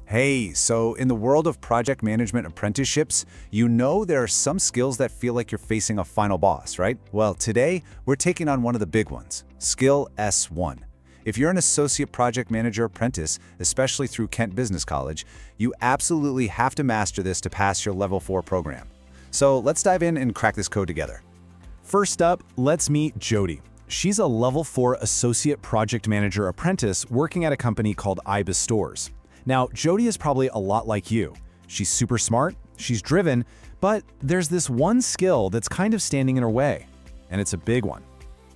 Hey, so in the world of project management apprenticeships, you know there are some skills that feel like you're facing a final boss, right? Well, today we're taking on one of the big ones, Skill S1. If you're an associate project manager apprentice, especially through Kent Business College, you absolutely have to master this to pass your Level 4 program. So let's dive in and crack this code together. First up, let's meet Jody. She's a Level 4 Associate Project Manager Apprentice working at a company called IBIS Stores. Now, Jody is probably a lot like you. She's super smart, she's driven, but there's this one skill that's kind of standing in her way, and it's a big one.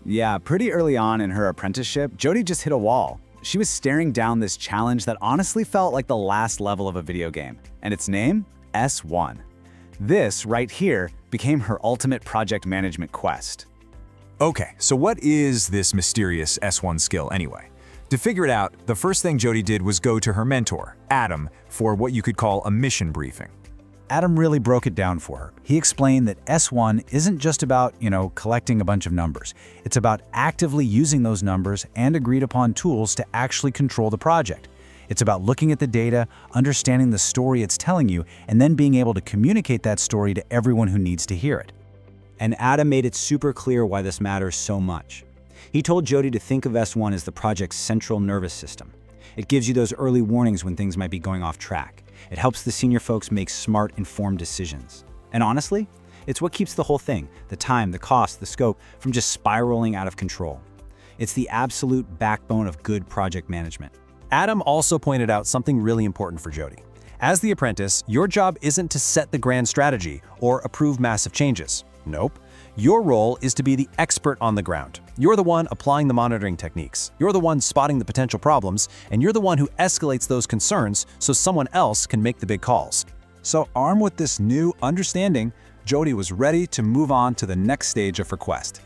Yeah, pretty early on in her apprenticeship, Jody just hit a wall. She was staring down this challenge that honestly felt like the last level of a video game, and its name? S1. This, right here, became her ultimate project management quest. Okay, so what is this mysterious S1 skill anyway? To figure it out, the first thing Jody did was go to her mentor, Adam, for what you could call a mission briefing. Adam really broke it down for her. He explained that S1 isn't just about, collecting a bunch of numbers. It's about actively using those numbers and agreed upon tools to actually control the project. It's about looking at the data, understanding the story it's telling you, and then being able to communicate that story to everyone who needs to hear it. And Adam made it super clear why this matters so much. He told Jody to think of S1 as the project's central nervous system. It gives you those early warnings when things might be going off track. It helps the senior folks make smart, informed decisions. And honestly, it's what keeps the whole thing, the time, the cost, the scope, from just spiraling out of control. It's the absolute backbone of good project management. Adam also pointed out something really important for Jody. As the apprentice, your job isn't to set the grand strategy or approve massive changes. Nope. Your role is to be the expert on the ground. You're the one applying the monitoring techniques. You're the one spotting the potential problems, and you're the one who escalates those concerns so someone else can make the big calls. So armed with this new understanding, Jody was ready to move on to the next stage of her quest.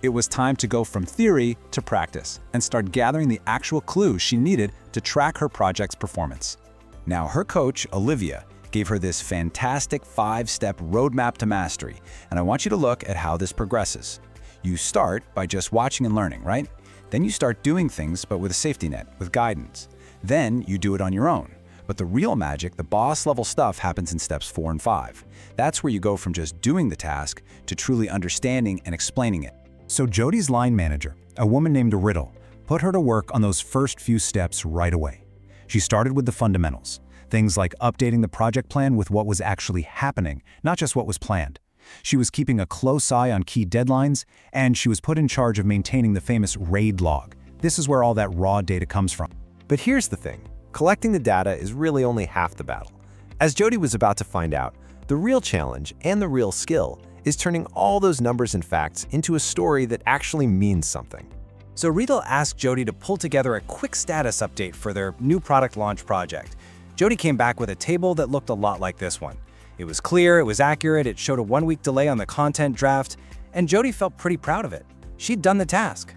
It was time to go from theory to practice and start gathering the actual clues she needed to track her project's performance. Now, her coach, Olivia, gave her this fantastic 5-step roadmap to mastery, and I want you to look at how this progresses. You start by just watching and learning, right? Then you start doing things, but with a safety net, with guidance. Then you do it on your own. But the real magic, the boss-level stuff, happens in steps 4 and 5. That's where you go from just doing the task to truly understanding and explaining it. So Jody's line manager, a woman named Riddle, put her to work on those first few steps right away. She started with the fundamentals. Things like updating the project plan with what was actually happening, not just what was planned. She was keeping a close eye on key deadlines, and she was put in charge of maintaining the famous RAID log. This is where all that raw data comes from. But here's the thing, collecting the data is really only half the battle. As Jody was about to find out, the real challenge and the real skill is turning all those numbers and facts into a story that actually means something. So Riddle asked Jody to pull together a quick status update for their new product launch project. Jody came back with a table that looked a lot like this one. It was clear, it was accurate, it showed a 1-week delay on the content draft, and Jody felt pretty proud of it. She'd done the task.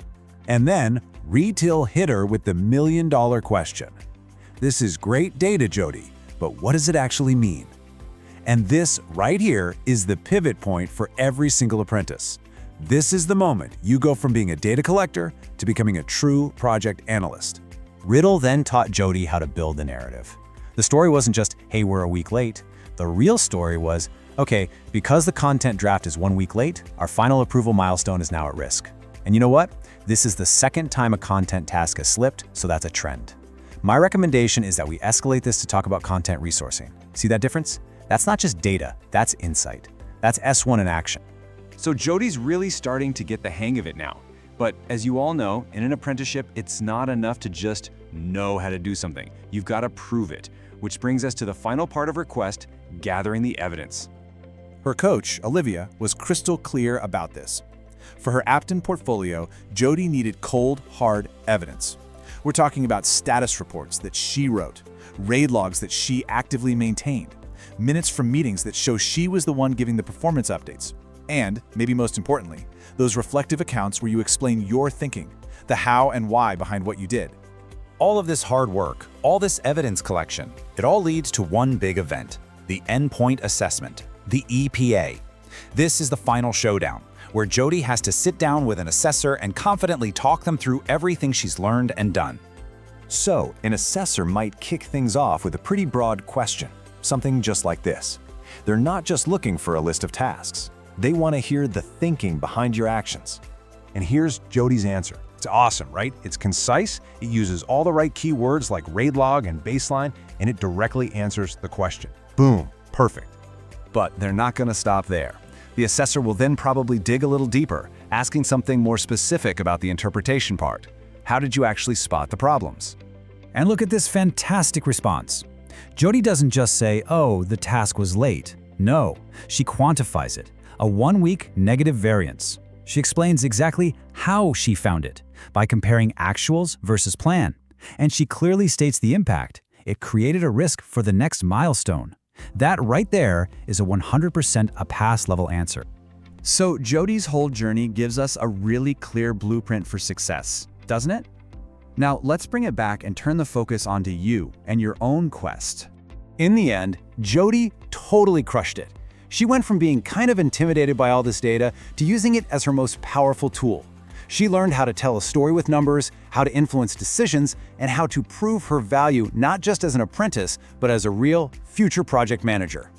And then, Retail hit her with the million-dollar question. This is great data, Jody, but what does it actually mean? And this right here is the pivot point for every single apprentice. This is the moment you go from being a data collector to becoming a true project analyst. Riddle then taught Jody how to build the narrative. The story wasn't just, hey, we're a week late. The real story was, okay, because the content draft is 1 week late, our final approval milestone is now at risk. And you know what? This is the second time a content task has slipped, so that's a trend. My recommendation is that we escalate this to talk about content resourcing. See that difference? That's not just data, that's insight. That's S1 in action. So Jody's really starting to get the hang of it now. But as you all know, in an apprenticeship, it's not enough to just know how to do something. You've got to prove it. Which brings us to the final part of her quest, gathering the evidence. Her coach, Olivia, was crystal clear about this. For her Apton portfolio, Jody needed cold, hard evidence. We're talking about status reports that she wrote, RAID logs that she actively maintained, minutes from meetings that show she was the one giving the performance updates, and, maybe most importantly, those reflective accounts where you explain your thinking, the how and why behind what you did. All of this hard work, all this evidence collection, it all leads to one big event, the endpoint assessment, the EPA. This is the final showdown, where Jody has to sit down with an assessor and confidently talk them through everything she's learned and done. So, an assessor might kick things off with a pretty broad question, something just like this. They're not just looking for a list of tasks. They want to hear the thinking behind your actions. And here's Jody's answer. It's awesome, right? It's concise, it uses all the right keywords like RAID log and baseline, and it directly answers the question. Boom, perfect. But they're not going to stop there. The assessor will then probably dig a little deeper, asking something more specific about the interpretation part. How did you actually spot the problems? And look at this fantastic response. Jody doesn't just say, oh, the task was late. No, she quantifies it, a 1-week negative variance. She explains exactly how she found it, by comparing actuals versus plan. And she clearly states the impact. It created a risk for the next milestone. That right there is a 100% a pass level answer. So Jody's whole journey gives us a really clear blueprint for success, doesn't it? Now let's bring it back and turn the focus onto you and your own quest. In the end, Jody totally crushed it. She went from being kind of intimidated by all this data to using it as her most powerful tool. She learned how to tell a story with numbers, how to influence decisions, and how to prove her value not just as an apprentice, but as a real future project manager.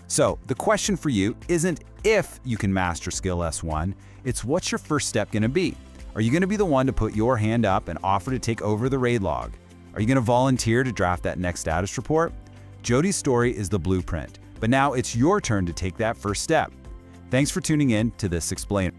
So the question for you isn't if you can master skill S1, it's what's your first step going to be? Are you going to be the one to put your hand up and offer to take over the RAID log? Are you going to volunteer to draft that next status report? Jody's story is the blueprint, but now it's your turn to take that first step. Thanks for tuning in to This Explainer.